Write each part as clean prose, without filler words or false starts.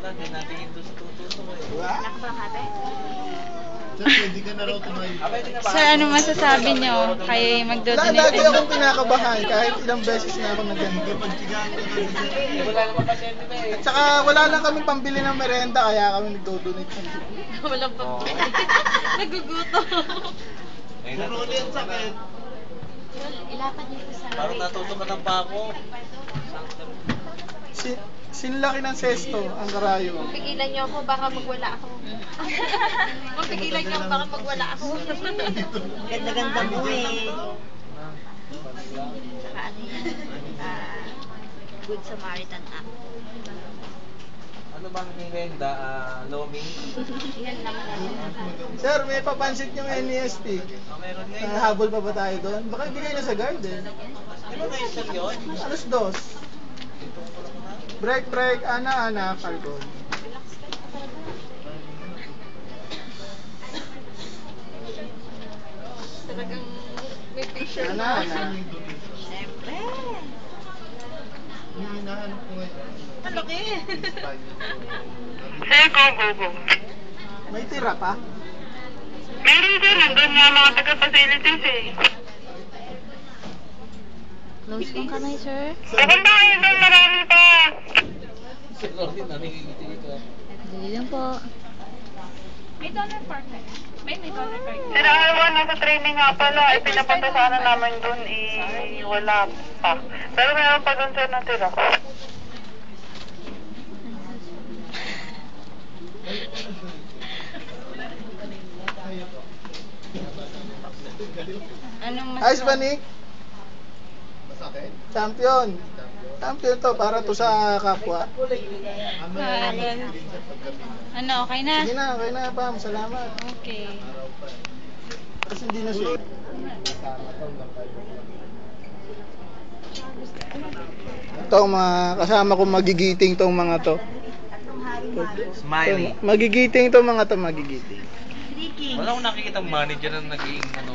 Hindi natin yung tuto eh. Anak ba kate? Hindi ka na raw tumayo. Sir, ano masasabi nyo? Kayo yung magdodonate. Lagi akong kinakabahan kahit ilang beses na ako nag-ganito. Wala naman pasyente na eh. At saka wala lang kami pambili ng merenda kaya kami nagdo-donate. Walang pambili. Nagugutom. Puro ulit sakit. Ilapan dito sa... Parang natuto ka ng bako. Sinlaki ng sesto ang karayo. Pigilan niyo ako, baka magwala ako. Pigilan niyo ako, baka magwala ako. Ganda-ganda mo eh. Saka ano yan? Good Samaritan Act. Ano bang merienda? Lomi? Yan naman lang. Sir, may papansit yung NEST. Meron nga yun. Habol pa ba tayo doon? Baka ibigay na sa garden. Di ba register yun? Alas 2. Break, ana, Falcon. Talagang may picture Ana. Siyempre. Hinahanap ko ngayon. Malaki. Sir, go. May tira pa? Meron sir, nandun nga mga taga-facilities eh. Close lang kamay, sir. Pupunta kayo doon, marami pa. Siguro din, namingiti ka. Dali lang po. May donor partner. May donor partner. Sir, alawa, nasa training nga pala. Pinapunta sana namin doon, wala pa. Pero meron pa doon sir natira. Anong mas... Ayos ba, Nick? Masakit? Champion. Champion to, para to sa kapwa. Ano, okay na? Sige na, okay na, Pam. Salamat. Okay. Kasi hindi na siya. Ito ang mga kasama kong magigiting tong mga to. Smiley. Magigiting to mga to, magigiting. Wala akong nakikita manager na naging ano.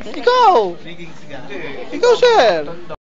Ikaw! Naging siga. Ikaw, sir!